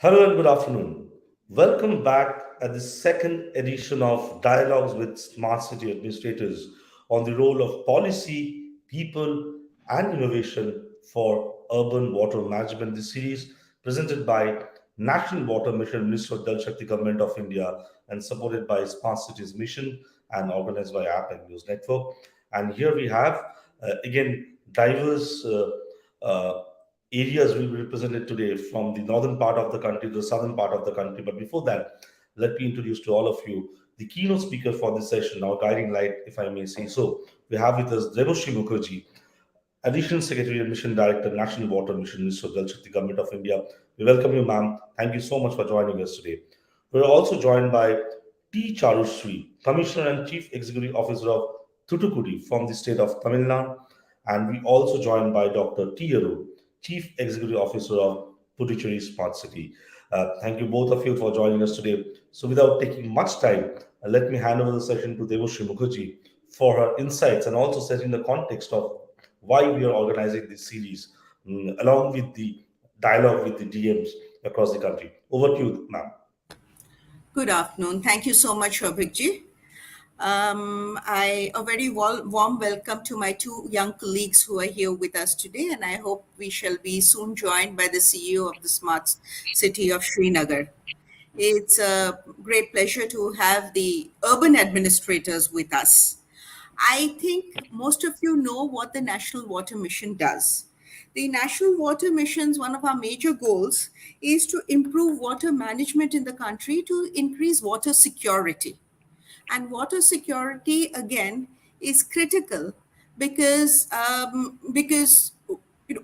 Hello and good afternoon. Welcome back at the second edition of Dialogues with Smart City Administrators on the role of policy, people, and innovation for urban water management. This series presented by National Water Mission, Ministry of Jal Shakti Government of India, and supported by Smart Cities Mission and organized by App and News Network. And here we have again diverse uh, areas will be represented today from the northern part of the country to the southern part of the country. But before that, let me introduce to all of you the keynote speaker for this session, our guiding light, if I may say so. We have with us Debashree Mukherjee, Additional Secretary and Mission Director, National Water Mission, Ministry of Jal Shakti Government of India. We welcome you, ma'am. Thank you so much for joining us today. We're also joined by T. Charusree, Commissioner and Chief Executive Officer of Thoothukudi from the state of Tamil Nadu. And we also joined by Dr. T. Arun, Chief Executive Officer of Puducherry Smart City. Thank you both of you for joining us today. So without taking much time, let me hand over the session to Debashree Mukherjee for her insights and also setting the context of why we are organizing this series, along with the dialogue with the DMs across the country. Over to you, ma'am. Good afternoon. Thank you so much, Abhijit. A very warm welcome to my two young colleagues who are here with us today, and I hope we shall be soon joined by the CEO of the Smart City of Srinagar. It's a great pleasure to have the urban administrators with us. I think most of you know what the National Water Mission does. The National Water Mission's one of our major goals is to improve water management in the country to increase water security. And water security, again, is critical because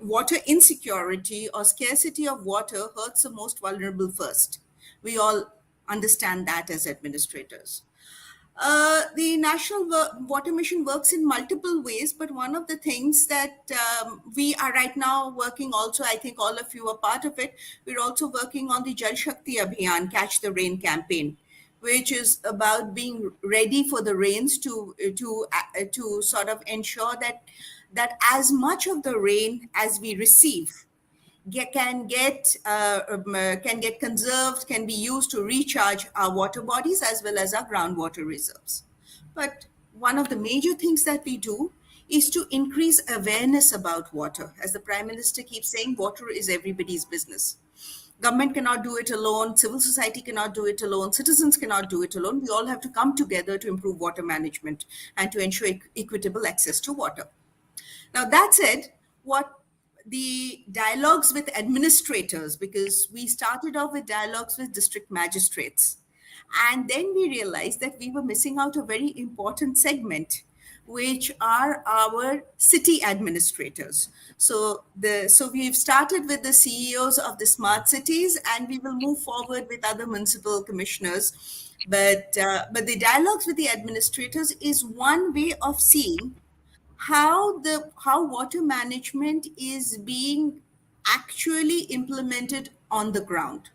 water insecurity or scarcity of water hurts the most vulnerable first. We all understand that as administrators. The National Water Mission works in multiple ways, but one of the things that we are right now working also, I think all of you are part of it, we're also working on the Jal Shakti Abhiyan, Catch the Rain campaign, which is about being ready for the rains to sort of ensure that as much of the rain as we receive can get conserved, can be used to recharge our water bodies as well as our groundwater reserves. But one of the major things that we do is to increase awareness about water. As the Prime Minister keeps saying, water is everybody's business. Government cannot do it alone, civil society cannot do it alone, citizens cannot do it alone. We all have to come together to improve water management and to ensure equitable access to water. Now, that said, what the dialogues with administrators, because we started off with dialogues with district magistrates, and then we realized that we were missing out a very important segment, which are our city administrators. So we've started with the CEOs of the smart cities, and we will move forward with other municipal commissioners. But the dialogues with the administrators is one way of seeing how water management is being actually implemented on the ground.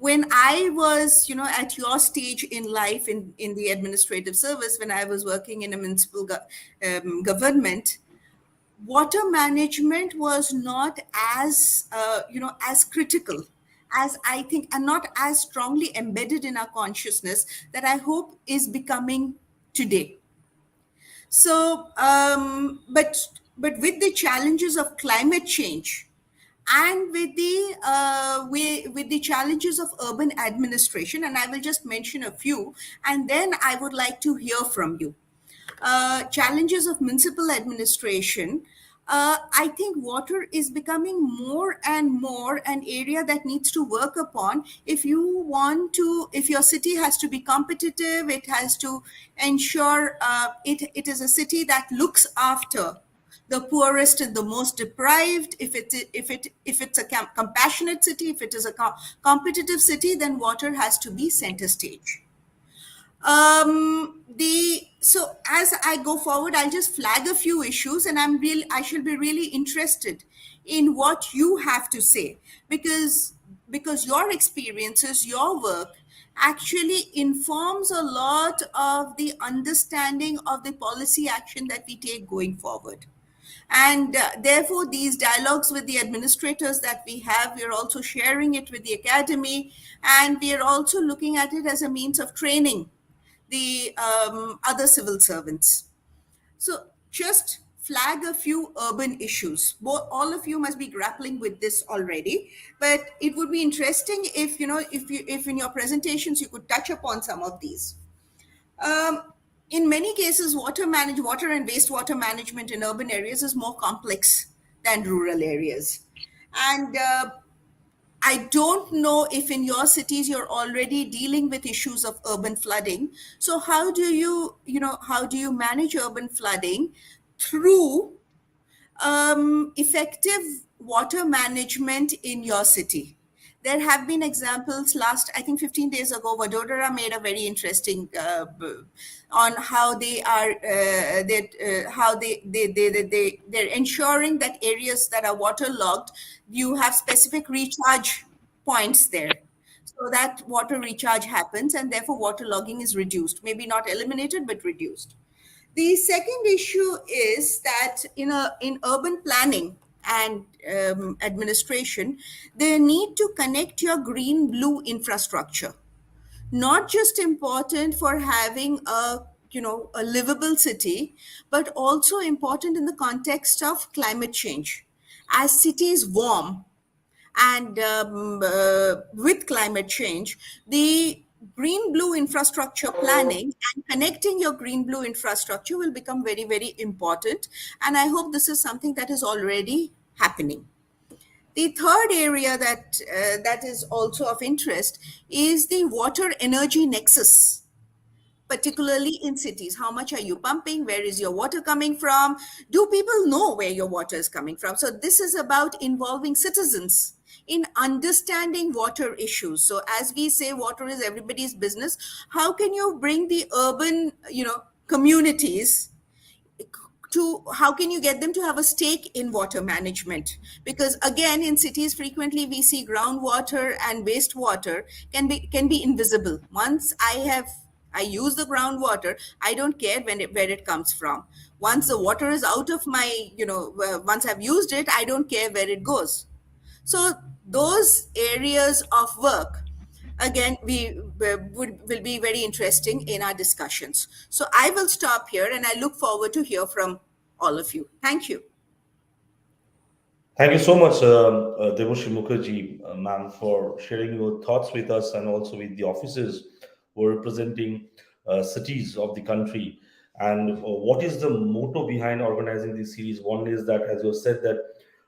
When I was, at your stage in life in the administrative service, when I was working in a municipal government, water management was not as as critical as I think, and not as strongly embedded in our consciousness that I hope is becoming today. So, but with the challenges of climate change and with the challenges of urban administration, and I will just mention a few, and then I would like to hear from you. Challenges of municipal administration. I think water is becoming more and more an area that needs to work upon. If your city has to be competitive, it has to ensure it is a city that looks after the poorest and the most deprived. If it's a compassionate city, if it is a competitive city, then water has to be center stage. So as I go forward, I'll just flag a few issues, and I shall be really interested in what you have to say, because your experiences, your work actually informs a lot of the understanding of the policy action that we take going forward. And therefore, these dialogues with the administrators that we have, we're also sharing it with the academy, and we are also looking at it as a means of training the other civil servants. So just flag a few urban issues. All of you must be grappling with this already, but it would be interesting if, if in your presentations you could touch upon some of these. In many cases, water and wastewater management in urban areas is more complex than rural areas. And I don't know if in your cities you're already dealing with issues of urban flooding. So how do you manage urban flooding through effective water management in your city? There have been examples. I think 15 days ago, Vadodara made a very interesting on how they are how they're ensuring that areas that are waterlogged, you have specific recharge points there, so that water recharge happens, and therefore waterlogging is reduced. Maybe not eliminated, but reduced. The second issue is that in urban planning and administration, they need to connect your green-blue infrastructure. Not just important for having a livable city, but also important in the context of climate change. As cities warm, and with climate change, the green blue infrastructure planning and connecting your green blue infrastructure will become very, very important. And I hope this is something that is already happening. The third area that is also of interest is the water energy nexus, particularly in cities. How much are you pumping? Where is your water coming from? Do people know where your water is coming from? So this is about involving citizens in understanding water issues. So as we say, water is everybody's business. How can you bring the urban, communities to, how can you get them to have a stake in water management? Because again, in cities frequently we see groundwater and wastewater can be invisible. Once I use the groundwater, I don't care where it comes from. Once the water is out of my, once I've used it, I don't care where it goes. So those areas of work, again, will be very interesting in our discussions. So I will stop here, and I look forward to hear from all of you. Thank you. Thank you so much, Debashree Mukherjee, ma'am, for sharing your thoughts with us and also with the officers who are representing cities of the country. And what is the motto behind organizing this series? One is that, as you said, that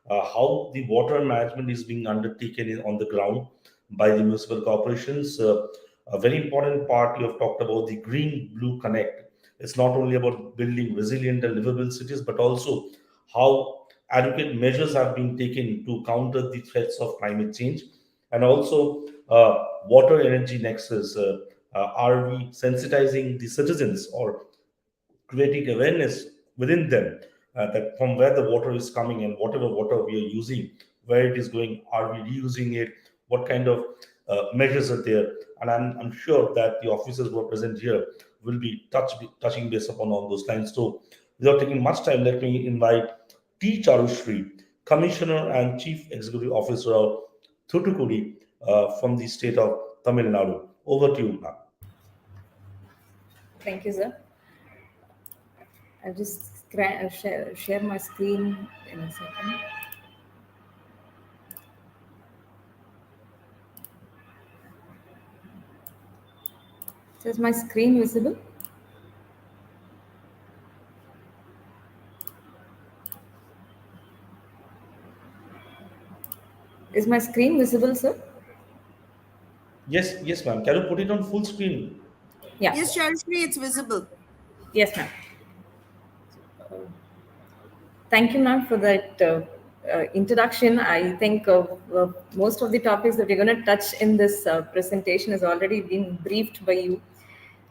how the water management is being undertaken on the ground by the municipal corporations. A very important part you have talked about, the green blue connect. It's not only about building resilient and livable cities, but also how adequate measures have been taken to counter the threats of climate change, and also water energy nexus. Are we sensitizing the citizens or creating awareness within them, that from where the water is coming and whatever water we are using, where it is going, are we reusing it, what kind of measures are there? And I'm sure that the officers who are present here will be touching base upon all those lines. So without taking much time, let me invite T. Charusree, Commissioner and Chief Executive Officer of Thoothukudi, from the state of Tamil Nadu. Over to you, ma'am. Thank you, sir. I'll just share my screen in a second. Is my screen visible? Is my screen visible, sir? Yes, yes, ma'am. Can you put it on full screen? Yeah. Yes, Charusree, it's visible. Yes, ma'am. Thank you, ma'am, for that introduction. I think most of the topics that we're going to touch in this presentation has already been briefed by you.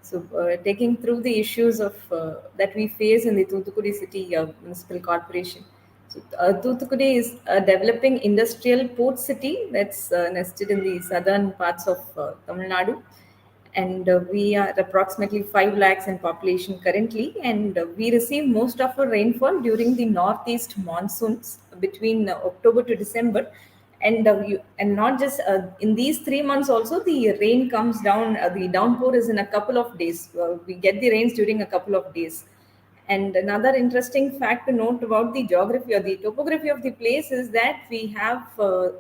So, taking through the issues of that we face in the Thoothukudi City Municipal Corporation. So, Thoothukudi is a developing industrial port city that's nested in the southern parts of Tamil Nadu. and we are approximately 5 lakhs in population currently, and we receive most of our rainfall during the northeast monsoons between October to December. And and not just in these 3 months also, the rain comes down, the downpour is in a couple of days. We get the rains during a couple of days. And another interesting fact to note about the geography or the topography of the place is that we have our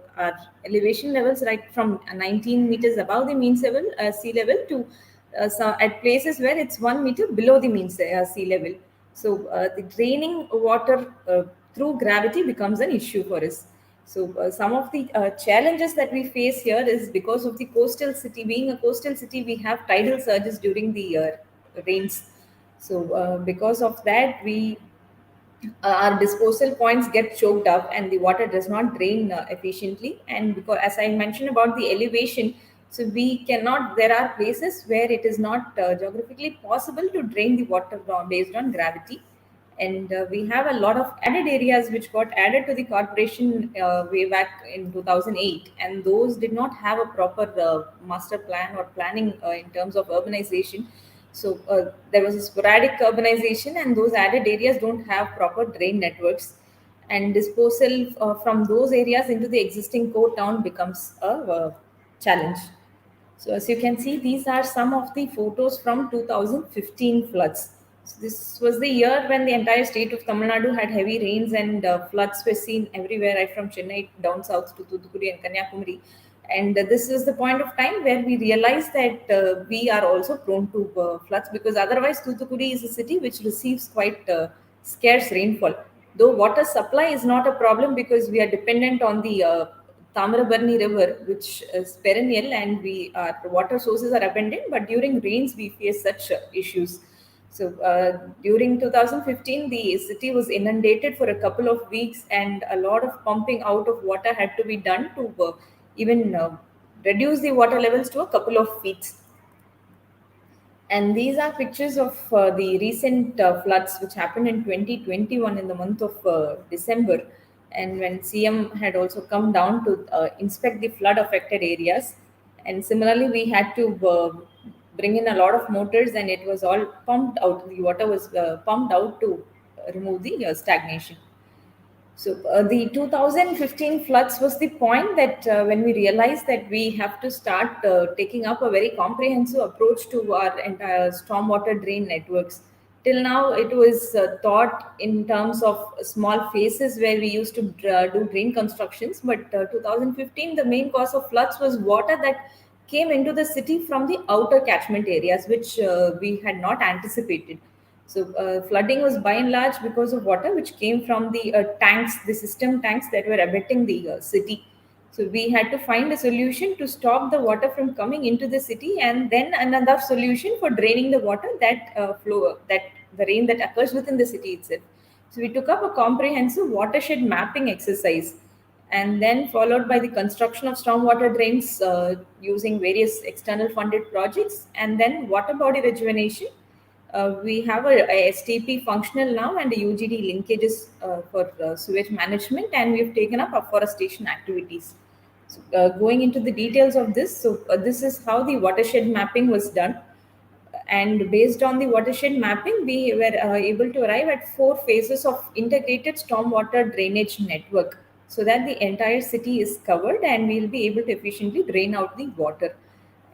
elevation levels right from 19 meters above the mean level, sea level, to at places where it's 1 meter below the mean sea level. So the draining water through gravity becomes an issue for us. So some of the challenges that we face here is because of the coastal city. Being a coastal city, we have tidal surges during the rains. So because of that, we our disposal points get choked up and the water does not drain efficiently. And because, as I mentioned about the elevation, so we cannot, there are places where it is not geographically possible to drain the water based on gravity. And we have a lot of added areas which got added to the corporation way back in 2008, and those did not have a proper master plan or planning in terms of urbanization. So there was a sporadic urbanization, and those added areas don't have proper drain networks. And disposal from those areas into the existing core town becomes a challenge. So as you can see, these are some of the photos from 2015 floods. So this was the year when the entire state of Tamil Nadu had heavy rains, and floods were seen everywhere, right from Chennai down south to Thoothukudi and Kanyakumari. And this is the point of time where we realized that we are also prone to floods, because otherwise Thoothukudi is a city which receives quite scarce rainfall. Though water supply is not a problem because we are dependent on the Tamarabarni River, which is perennial, and our water sources are abundant, but during rains we face such issues. So during 2015, the city was inundated for a couple of weeks, and a lot of pumping out of water had to be done to even reduce the water levels to a couple of feet. And these are pictures of the recent floods which happened in 2021 in the month of December. And when CM had also come down to inspect the flood affected areas. And similarly, we had to bring in a lot of motors, and it was all pumped out. The water was pumped out to remove the stagnation. So the 2015 floods was the point that when we realized that we have to start taking up a very comprehensive approach to our entire stormwater drain networks. Till now, it was thought in terms of small phases where we used to do drain constructions. But 2015, the main cause of floods was water that came into the city from the outer catchment areas, which we had not anticipated. So flooding was by and large because of water which came from the tanks, the system tanks that were abetting the city. So we had to find a solution to stop the water from coming into the city, and then another solution for draining the water that that the rain that occurs within the city itself. So we took up a comprehensive watershed mapping exercise, and then followed by the construction of stormwater drains using various external funded projects, and then water body rejuvenation. We have a STP functional now, and a UGD linkages for sewage management, and we've taken up afforestation activities. So, going into the details of this, so this is how the watershed mapping was done. And based on the watershed mapping, we were able to arrive at 4 phases of integrated stormwater drainage network, so that the entire city is covered and we'll be able to efficiently drain out the water.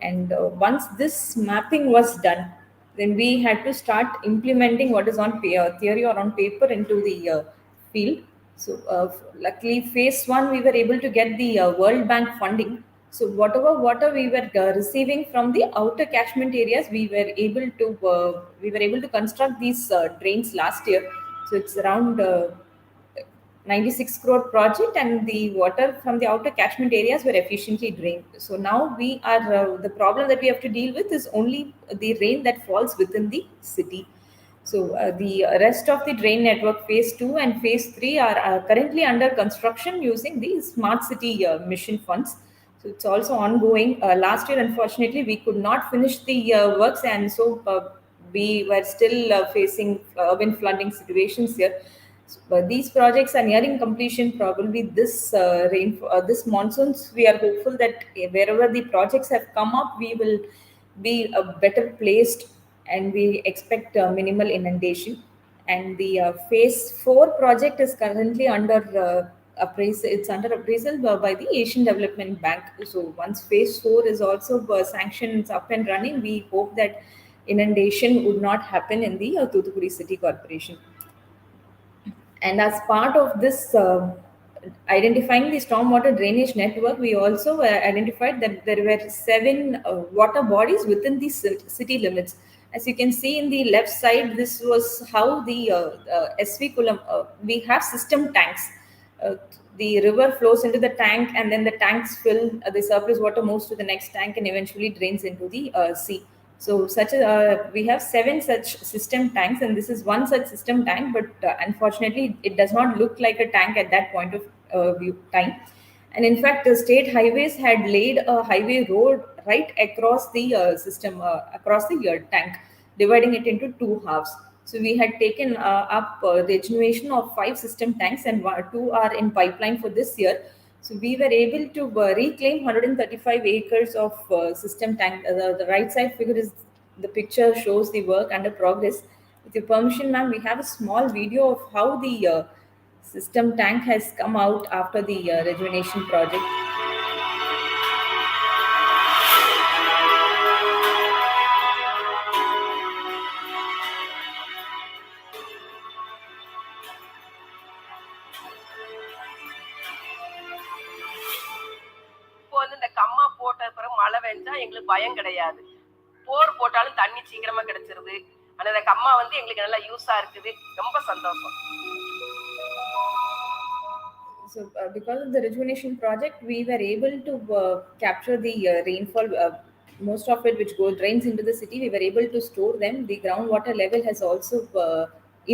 And once this mapping was done, then we had to start implementing what is on theory or on paper into the field. So luckily, phase one, we were able to get the World Bank funding. So whatever water we were receiving from the outer catchment areas, we were able to construct these drains last year. So it's around 96 crore project, and the water from the outer catchment areas were efficiently drained. So now we are the problem that we have to deal with is only the rain that falls within the city. So the rest of the drain network phase 2 and phase 3 are currently under construction using the smart city mission funds. So it's also ongoing. Last year, unfortunately, we could not finish the works, and so we were still facing urban flooding situations here. So, these projects are nearing completion. Probably this monsoons, we are hopeful that wherever the projects have come up, we will be better placed, and we expect minimal inundation. And the phase 4 project is currently under appraisal. It's under appraisal by the Asian Development Bank. So once phase 4 is also sanctioned, it's up and running, we hope that inundation would not happen in the Thoothukudi City Corporation. And as part of this identifying the stormwater drainage network, we also identified that there were 7 water bodies within the city limits. As you can see in the left side, this was how the SV Kulam, we have system tanks. Uh, the river flows into the tank, and then the tanks fill, the surplus water moves to the next tank and eventually drains into the sea. So we have 7 such system tanks, and this is one such system tank, but unfortunately, it does not look like a tank at that point of time. And in fact, the state highways had laid a highway road right across the system, across the tank, dividing it into 2 halves. So we had taken up the regeneration of 5 system tanks, and 2 are in pipeline for this year. So we were able to reclaim 135 acres of system tank. The right side figure is the picture shows the work under progress. With your permission, ma'am, we have a small video of how the system tank has come out after the rejuvenation project. இப்போ வந்து இந்த கம்மா போட்ட பிறகு மழை பெஞ்சா எங்களுக்கு பயம் கிடையாது. போர் போட்டாலும் தண்ணி சீக்கிரமா கிடைச்சிருது. ஆனா இந்த கம்மா வந்து எங்களுக்கு நல்லா யூஸா இருக்குது. ரொம்ப சந்தோஷம். So because of the rejuvenation project, we were able to capture the rainfall, most of it which drains into the city. We were able to store them. The groundwater level has also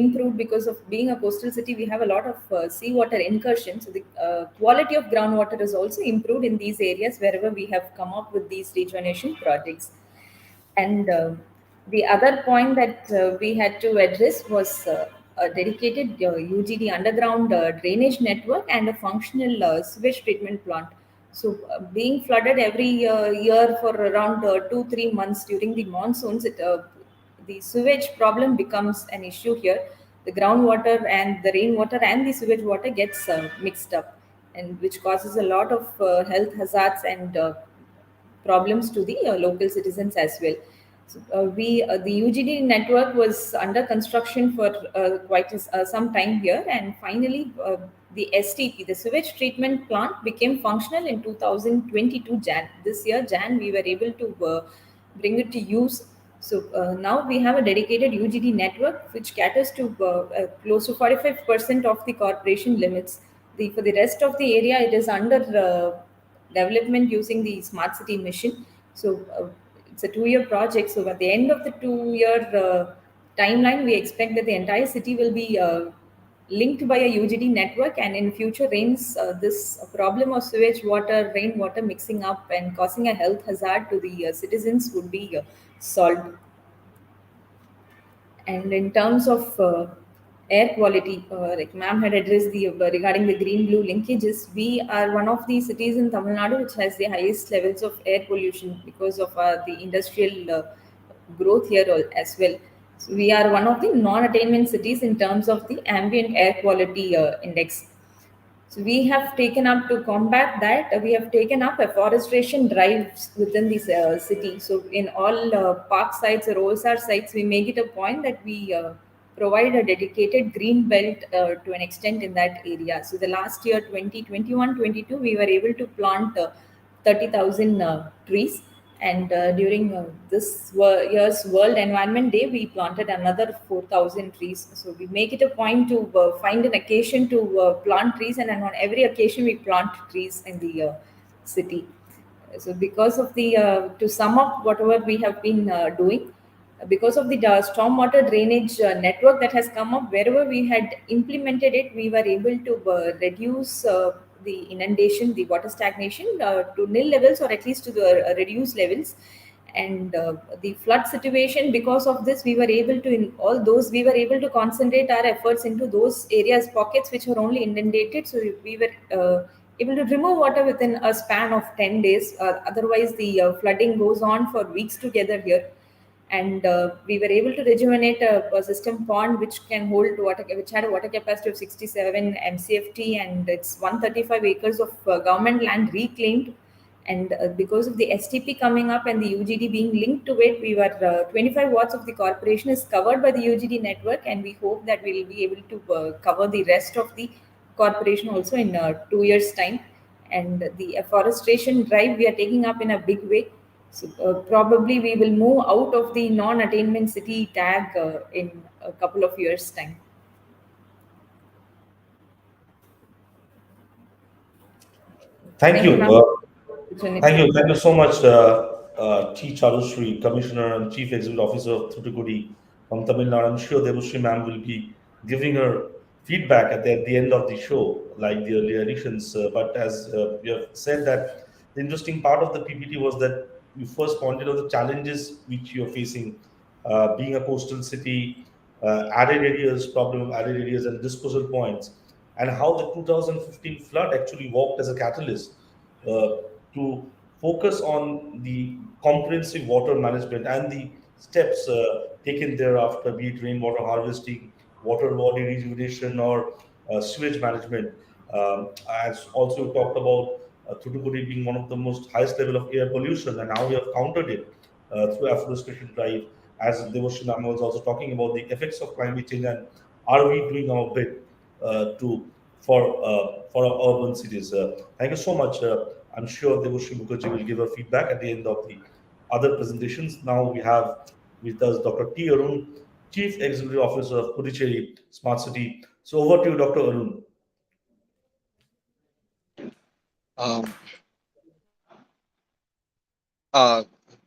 improved because of being a coastal city. We have a lot of seawater incursion, so the quality of groundwater is also improved in these areas wherever we have come up with these rejuvenation projects. And the other point that we had to address was a dedicated UGD underground drainage network and a functional sewage treatment plant. So being flooded every year for around 2-3 months during the monsoons, the sewage problem becomes an issue here. The groundwater and the rainwater and the sewage water gets mixed up, and which causes a lot of health hazards and problems to the local citizens as well. So the UGD network was under construction for quite some time here, and finally the STP, the sewage treatment plant, became functional in 2022 Jan. This year Jan, we were able to bring it to use. So now we have a dedicated UGD network which caters to close to 45% of the corporation limits. For the rest of the area, it is under development using the smart city mission. So it's a 2-year project. So at the end of the 2-year timeline, we expect that the entire city will be linked by a UGD network, and in future rains, this problem of sewage water, rainwater mixing up and causing a health hazard to the citizens would be solved. And in terms of air quality, like ma'am had addressed the regarding the green-blue linkages, we are one of the cities in Tamil Nadu which has the highest levels of air pollution because of the industrial growth here as well. So we are one of the non-attainment cities in terms of the ambient air quality index. So we have taken up to combat that. We have taken up afforestation drives within this city. So in all park sites or OSR sites, we make it a point that we provide a dedicated green belt to an extent in that area. So the last year, 2021-22, we were able to plant 30,000 trees. And during this year's World Environment Day, we planted another 4,000 trees. So we make it a point to find an occasion to plant trees, and on every occasion we plant trees in the city. So because of the, to sum up whatever we have been doing, because of the stormwater drainage network that has come up, wherever we had implemented it, we were able to reduce the inundation, the water stagnation to nil levels, or at least to the reduced levels. And the flood situation, because of this, we were able to, in all those, we were able to concentrate our efforts into those areas, pockets which were only inundated. So we were able to remove water within a span of 10 days. Otherwise, the flooding goes on for weeks together here. And we were able to rejuvenate a system pond which can hold water, which had a water capacity of 67 MCFT, and it's 135 acres of government land reclaimed. And because of the STP coming up and the UGD being linked to it, we were 25 watts of the corporation is covered by the UGD network, and we hope that we will be able to cover the rest of the corporation also in 2 years' time. And the afforestation drive we are taking up in a big way. So probably we will move out of the non-attainment city tag in a couple of years' time. Thank you. Ma'am. Thank you so much, T. Charusree, Commissioner and Chief Executive Officer of Thoothukudi from Tamil Nadu. I'm sure Debashree ma'am will be giving her feedback at the end of the show, like the earlier editions. But as you have said, that the interesting part of the PPT was that you first pointed out the challenges which you're facing, being a coastal city, arid areas, problem of arid areas and disposal points, and how the 2015 flood actually worked as a catalyst uh, to focus on the comprehensive water management and the steps taken thereafter, be it rainwater harvesting, water body rejuvenation, or sewage management. As also talked about Thoothukudi being one of the most highest level of air pollution, and how we have countered it through afforestation drive. As Debashree ma'am was also talking about the effects of climate change, and are we doing our bit to for our urban cities? Thank you so much. I'm sure Debashree Mukherjee will give her feedback at the end of the other presentations. Now we have with us Dr. T. Arun, Chief Executive Officer of Puducherry Smart City. So over to you, Dr. Arun. Um,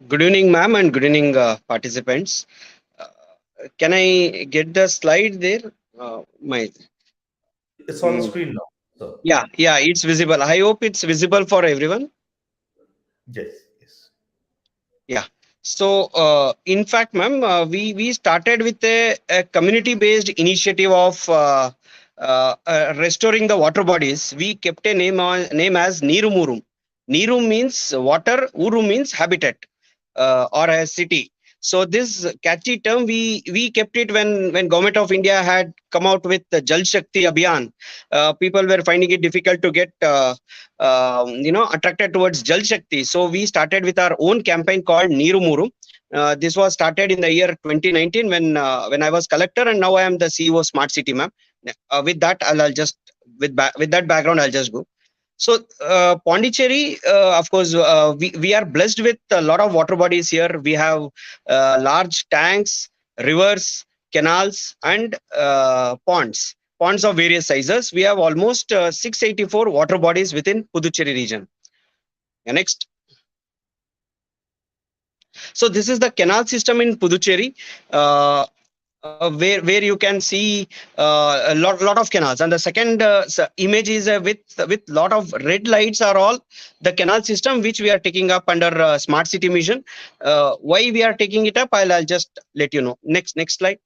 Good evening, ma'am, and good evening, participants. Can I get the slide there? My It's on the screen now, sir. Yeah, it's visible. I hope it's visible for everyone. Yes, yes. Yeah. So, in fact, ma'am, we started with a community-based initiative of restoring the water bodies. We kept a name as Neeru Murum. Neeru means water, Uru means habitat or a city. So this catchy term we kept it when Government of India had come out with the Jal Shakti Abhiyan. People were finding it difficult to get attracted towards Jal Shakti. So we started with our own campaign called Neeru Murum. This was started in the year 2019 when I was collector, and now I am the CEO of Smart City, ma'am. With that, I'll just with that background, I'll just go. So Pondicherry, of course, we are blessed with a lot of water bodies here. We have large tanks, rivers, canals, and ponds of various sizes. We have almost 684 water bodies within Puducherry region. Next. So this is the canal system in Puducherry. Where you can see a lot of canals, and the second image is with lot of red lights are all the canal system which we are taking up under Smart City Mission. Why we are taking it up, I'll just let you know. Next slide.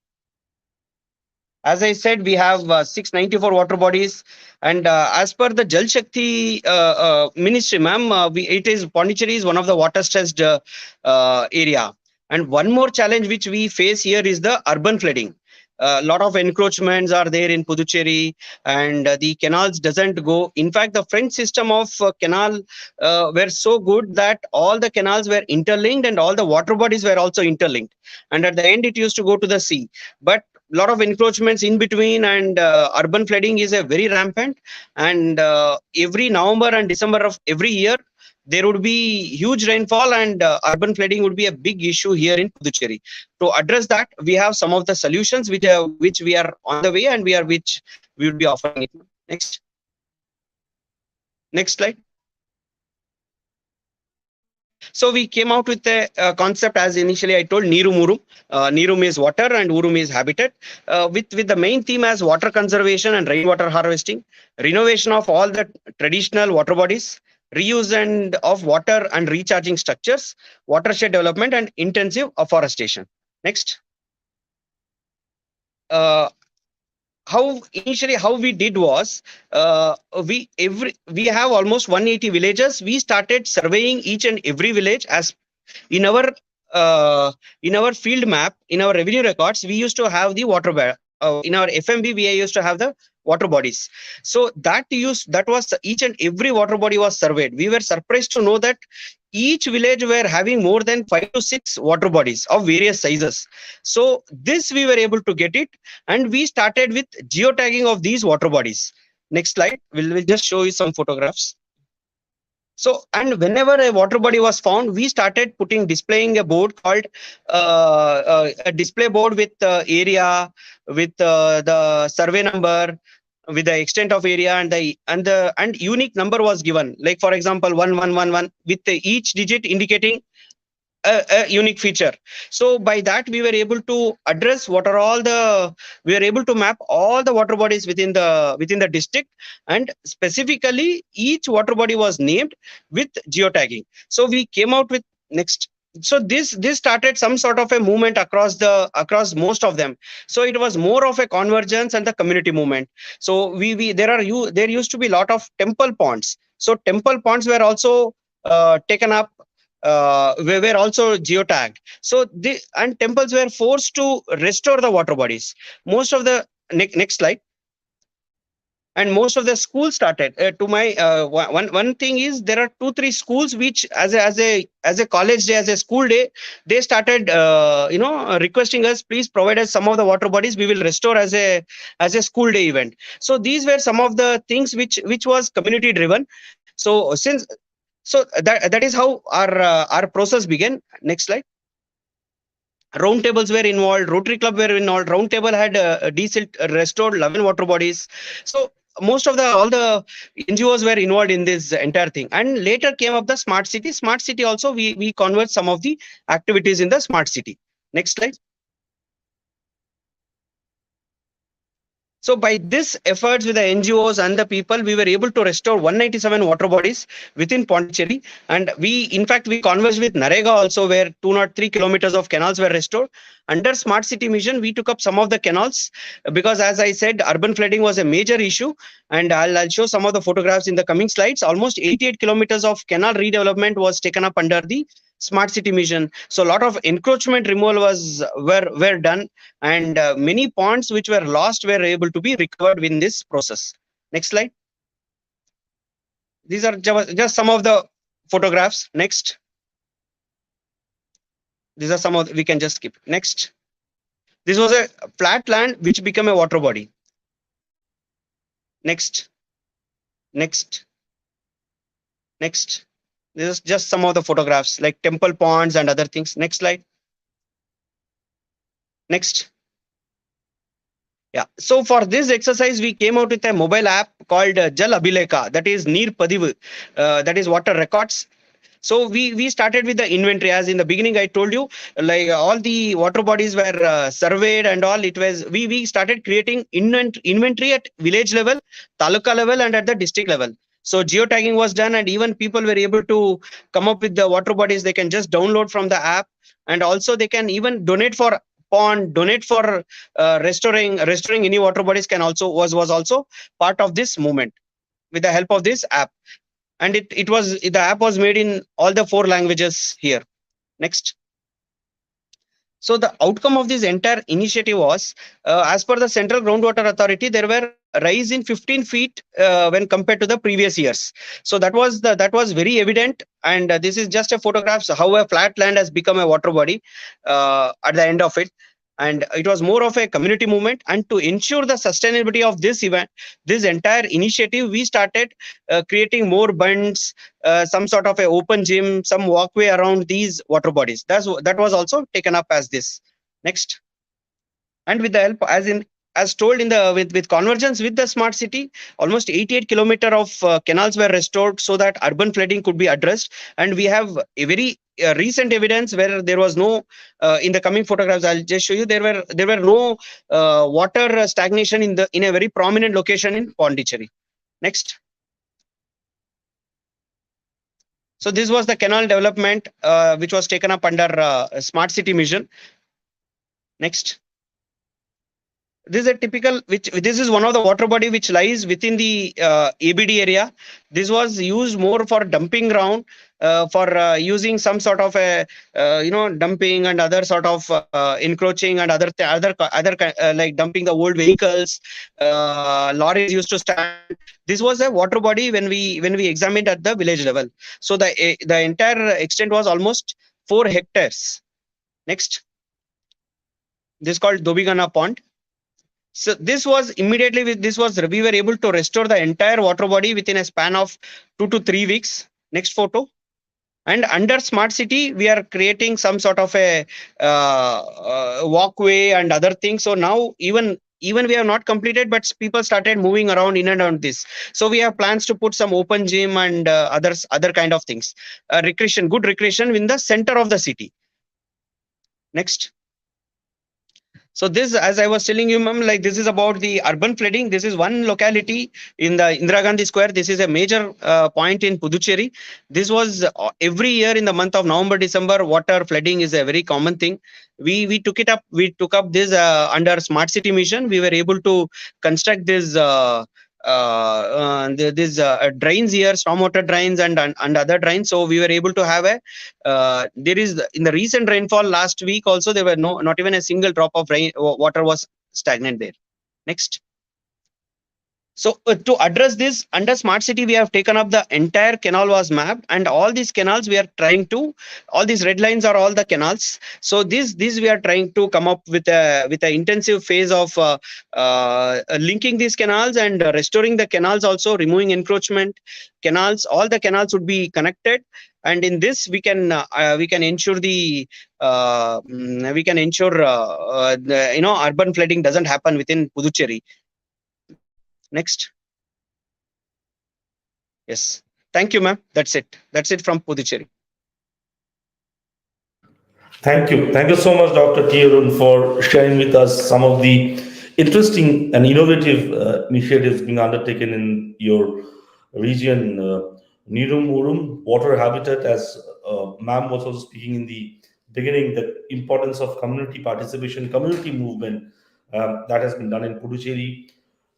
As I said, we have 694 water bodies, and as per the Jal Shakti ministry, ma'am, Pondicherry is one of the water stressed area. And one more challenge which we face here is the urban flooding. A lot of encroachments are there in Puducherry, and the canals doesn't go. In fact, the French system of canal were so good that all the canals were interlinked and all the water bodies were also interlinked. And at the end, it used to go to the sea. But a lot of encroachments in between, and urban flooding is a very rampant. And every November and December of every year, there would be huge rainfall, and urban flooding would be a big issue here in Puducherry. To address that, we have some of the solutions which we are on the way, and which we will be offering it. Next slide. So we came out with a concept, as initially I told, Neeru Murum. Neerum is water and Urum is habitat, with the main theme as water conservation and rainwater harvesting, renovation of all the traditional water bodies, reuse of water and recharging structures, watershed development, and intensive afforestation. Next. how initially how we did was, we have almost 180 villages. We started surveying each and every village as in our uh, in our field map, in our revenue records. We used to have the in our FMB we used to have the water bodies. So that was each and every water body was surveyed. We were surprised to know that each village were having more than 5 to 6 water bodies of various sizes. So this we were able to get it, and we started with geotagging of these water bodies. Next slide, we'll just show you some photographs. So, and whenever a water body was found, we started displaying a board called a display board with area, with the survey number, with the extent of area, and unique number was given. Like for example, 1111 with each digit indicating a unique feature. So by that we were able to address we were able to map all the water bodies within the district, and specifically each water body was named with geotagging. So we came out with next. So this started some sort of a movement across most of them. So it was more of a convergence and the community movement. So there used to be a lot of temple ponds. So temple ponds were also taken up, were also geotagged. So and temples were forced to restore the water bodies. Most of the next slide. And most of the schools started to my one thing is, there are 2-3 schools which as a college day, as a school day, they started requesting us, please provide us some of the water bodies, we will restore as a school day event. So these were some of the things which was community driven. So that is how our process began. Next slide. Round tables were involved, Rotary Club were involved. Round table had restored 11 water bodies. So most of all the NGOs were involved in this entire thing. And later came up the smart city. Smart city also we convert some of the activities in the smart city. Next slide. So by this efforts with the NGOs and the people, we were able to restore 197 water bodies within Puducherry. And in fact, we converged with Narega also, where 203 kilometers of canals were restored. Under Smart City Mission, we took up some of the canals because, as I said, urban flooding was a major issue. And I'll show some of the photographs in the coming slides. Almost 88 kilometers of canal redevelopment was taken up under the Smart City Mission. So a lot of encroachment removal were done, and many ponds which were lost were able to be recovered in this process. Next slide. These are just some of the photographs. Next. These are some of we can just skip. Next. This was a flat land which became a water body. Next. Next. Next. This is just some of the photographs like temple ponds and other things. Next slide. Next. Yeah. So for this exercise, we came out with a mobile app called Jal ABHILEKHA, that is NEER PADHIVU, that is water records. So we started with the inventory. As in the beginning, I told you, like all the water bodies were surveyed and all. It was we started creating inventory at village level, taluka level, and at the district level. So geotagging was done, and even people were able to come up with the water bodies. They can just download from the app, and also they can even donate for pond, donate for restoring any water bodies. Was also part of this movement with the help of this app. And the app was made in all the 4 languages here. Next. So the outcome of this entire initiative was, as per the Central Groundwater Authority, there were a rise in 15 feet when compared to the previous years. So that was very evident. And this is just a photograph how a flat land has become a water body at the end of it. And it was more of a community movement. And to ensure the sustainability of this event, this entire initiative, we started creating more bunds, some sort of a open gym, some walkway around these water bodies. That was also taken up as this. Next. And with the help, as told in the with convergence with the smart city, almost 88 kilometers of canals were restored so that urban flooding could be addressed. And we have a very recent evidence where there was no in the coming photographs I'll just show you, there were no water stagnation in a very prominent location in Puducherry. Next. So this was the canal development which was taken up under smart city mission. Next. this is a typical, this is one of the water body which lies within the ABD area. This was used more for dumping ground, for using some sort of a dumping and other sort of encroaching and other like dumping the old vehicles. Lorries used to stand. This was a water body when we examined at the village level. So the entire extent was almost 4 hectares. Next. This is called Dobigana Pond. So this was immediately we were able to restore the entire water body within a span of 2 to 3 weeks. Next photo. And under smart city, we are creating some sort of a walkway and other things. So now even we have not completed, but people started moving around in and around this. So we have plans to put some open gym and other kind of things. Good recreation in the center of the city. Next. So this, as I was telling you, ma'am, like this is about the urban flooding. This is one locality in the Indira Gandhi Square. This is a major point in Puducherry. This was every year in the month of November, December, water flooding is a very common thing. We took it up. We took up this under Smart City Mission. We were able to construct this drains here, stormwater drains and other drains. So we were able to have a there is in the recent rainfall last week also there were not even a single drop of water was stagnant there. Next. So to address this under smart city, we have taken up the entire canal was mapped, and all these canals we are trying to, all these red lines are all the canals. So this we are trying to come up with a intensive phase of linking these canals and restoring the canals, also removing encroachment canals. All the canals would be connected, and in this we can ensure the urban flooding doesn't happen within Puducherry. Next. Yes. Thank you, ma'am. That's it. That's it from Puducherry. Thank you. Thank you so much, Dr. Arun, for sharing with us some of the interesting and innovative initiatives being undertaken in your region. Nirum Urum, water habitat, as ma'am was also speaking in the beginning, the importance of community participation, community movement that has been done in Puducherry.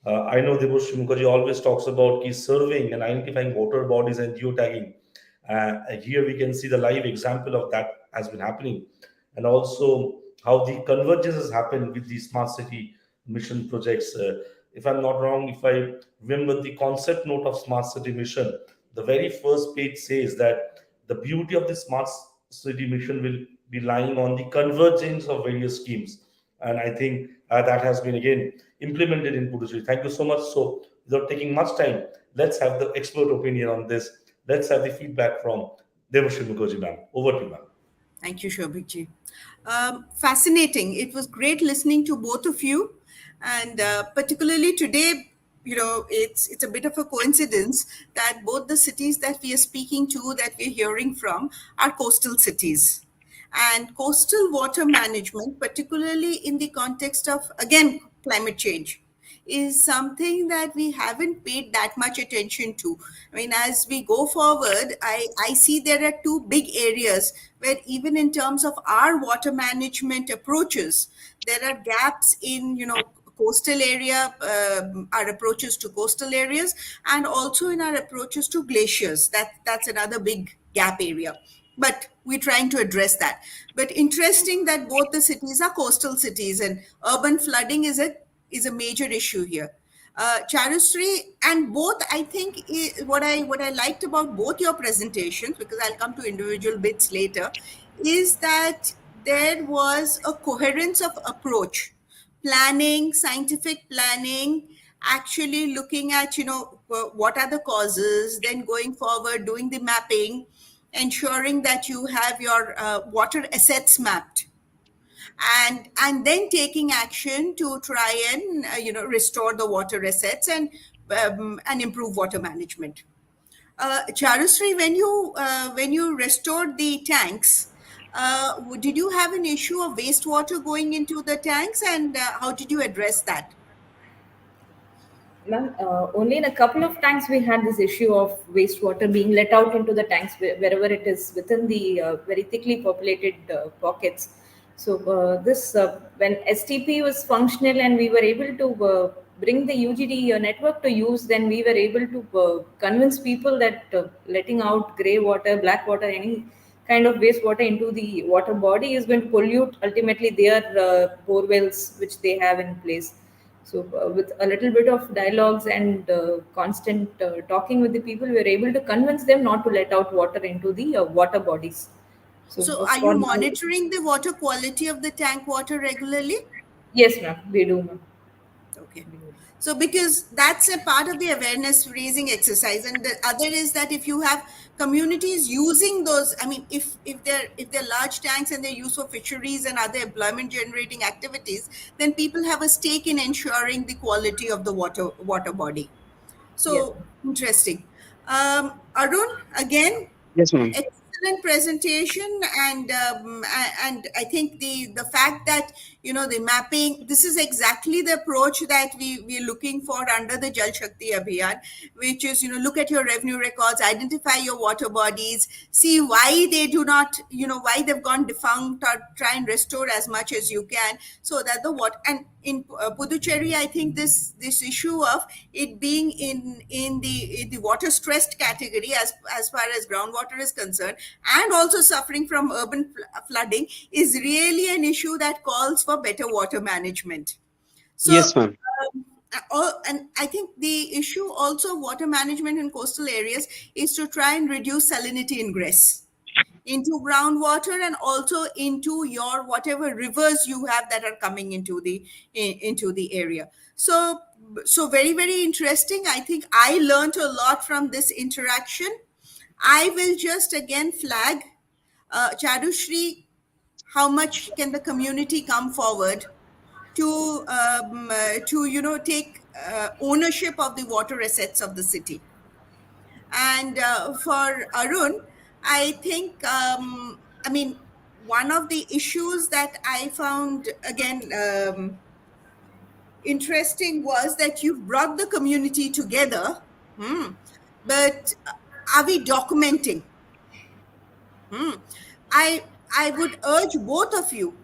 I know Debashree Mukherjee always talks about surveying and identifying water bodies and geotagging. Here we can see the live example of that has been happening, and also how the convergence has happened with the smart city mission projects. If I'm not wrong, if I remember the concept note of smart city mission, the very first page says that the beauty of the smart city mission will be lying on the convergence of various schemes. And I think that has been again implemented in Puducherry. Thank you so much. So without taking much time, let's have the expert opinion on this. Let's have the feedback from Debashree Mukherjee, ma'am. Over to you, ma'am. Thank you, Shobhikji. Fascinating. It was great listening to both of you. And particularly today, it's a bit of a coincidence that both the cities that we are speaking to, that we're hearing from, are coastal cities. And coastal water management, particularly in the context of, again, climate change, is something that we haven't paid that much attention to. I mean, as we go forward, I see there are two big areas where even in terms of our water management approaches, there are gaps in, coastal area, our approaches to coastal areas, and also in our approaches to glaciers. That's another big gap area. But we're trying to address that. But interesting that both the cities are coastal cities, and urban flooding is a major issue here. Charusree, and both, I think what I liked about both your presentations, because I'll come to individual bits later, is that there was a coherence of approach, planning, scientific planning, actually looking at, what are the causes, then going forward, doing the mapping, ensuring that you have your water assets mapped, and then taking action to try and restore the water assets and improve water management. Charusree, when you restored the tanks, did you have an issue of wastewater going into the tanks, and how did you address that? Ma'am, only in a couple of tanks we had this issue of wastewater being let out into the tanks wherever it is within the very thickly populated pockets. So this when STP was functional and we were able to bring the UGD network to use, then we were able to convince people that letting out grey water, black water, any kind of wastewater into the water body is going to pollute ultimately their bore wells which they have in place. So with a little bit of dialogues and constant talking with the people, we were able to convince them not to let out water into the water bodies. So, are For you now, monitoring the water quality of the tank water regularly? yes, ma'am, we do, ma'am. Okay. So, because that's a part of the awareness raising exercise, and the other is that if you have communities using those, I mean, if they're large tanks and they're used for fisheries and other employment generating activities, then people have a stake in ensuring the quality of the water body. Yes. So interesting. Arun, again, Yes, ma'am. excellent presentation, and I think the fact that the mapping, this is exactly the approach that we're looking for under the Jal Shakti Abhiyan, which is look at your revenue records, identify your water bodies, see why they do not, why they've gone defunct, or try and restore as much as you can, so that the water, and in Puducherry, I think this issue of it being in the water stressed category as far as groundwater is concerned, and also suffering from urban flooding, is really an issue that calls for better water management. So, Yes, ma'am. and I think the issue also of water management in coastal areas is to try and reduce salinity ingress into groundwater, and also into your whatever rivers you have that are coming into the area. So very, very interesting. I think I learned a lot from this interaction. I will just again flag, Charusree, how much can the community come forward to take ownership of the water assets of the city. And for Arun, I think, I mean, one of the issues that I found, again, interesting was that you've brought the community together, but are we documenting? I would urge both of you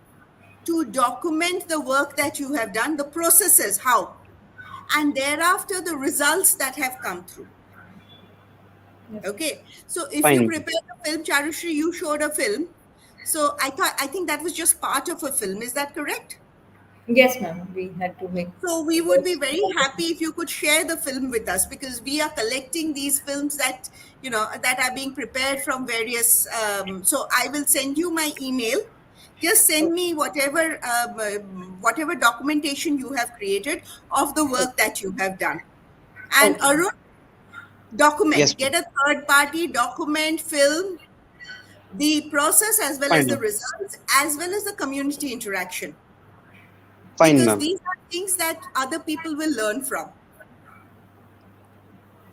to document the work that you have done, the processes, how, and thereafter the results that have come through. Okay, so if you Fine. prepare a film, Charusree, you showed a film. So I think that was just part of a film. Is that correct? Yes, ma'am. We had to make. So we would be very happy if you could share the film with us, because we are collecting these films that that are being prepared from various. So I will send you my email. Just send me whatever documentation you have created of the work that you have done. And Okay. Arun, document. Yes, Get a third party, document, film the process as well as fine, the ma'am. results, as well as the community interaction, Fine, because ma'am. these are things that other people will learn from.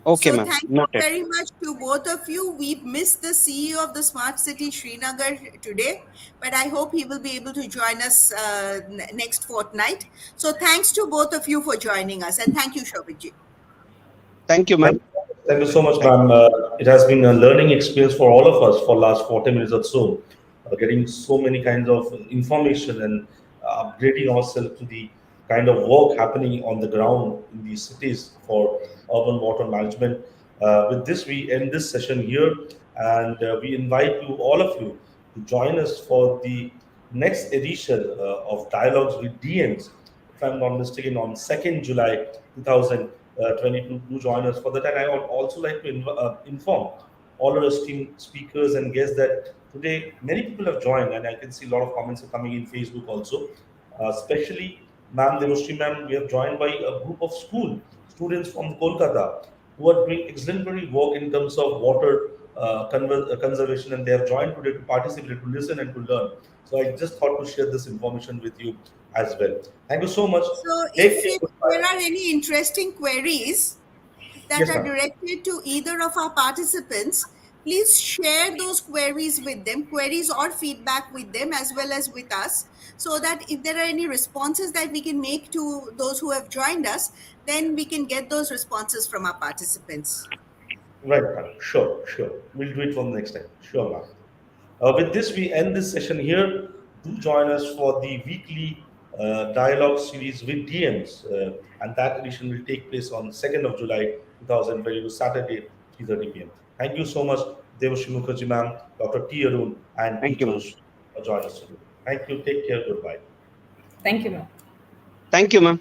Okay, So ma'am. thank you Noted. very much to both of you. We've missed the CEO of the Smart City Srinagar today, but I hope he will be able to join us next fortnight. So thanks to both of you for joining us, and thank you, Shobhitji. Thank you, Thank ma'am. thank you so much, Thank ma'am. It has been a learning experience for all of us for last 40 minutes or so, getting so many kinds of information and upgrading ourselves to the kind of work happening on the ground in these cities for urban water management. With this, we end this session here, and we invite you, all of you, to join us for the next edition of Dialogues with DMs, if I'm not mistaken, on 2nd July 2022. Do join us for that. And I would also like to inform all our esteemed speakers and guests that today many people have joined, and I can see a lot of comments are coming in Facebook also. Especially, ma'am, Debashree ma'am, we have joined by a group of school students from Kolkata who are doing exemplary work in terms of water conservation, and they have joined today to participate, to listen, and to learn. So I just thought to share this information with you as well. Thank you so much. So Take care. if there Goodbye. are any interesting queries that Yes, are ma'am. directed to either of our participants, please share those queries with them, queries or feedback with them, as well as with us, so that if there are any responses that we can make to those who have joined us, then we can get those responses from our participants. Right, ma'am. Sure, sure. We'll do it for the next time. Sure, ma'am. With this, we end this session here. do join us for the weekly dialogue series with DMs, and that edition will take place on 2nd of July 2022, Saturday, 3:30 p.m. Thank you so much, Debashree Mukherjee ma'am, Dr. T. Arun, and T. Thank you, ma'am. Charusree for joining us today. Thank you. Take care. Goodbye. Thank you, ma'am. Thank you, ma'am.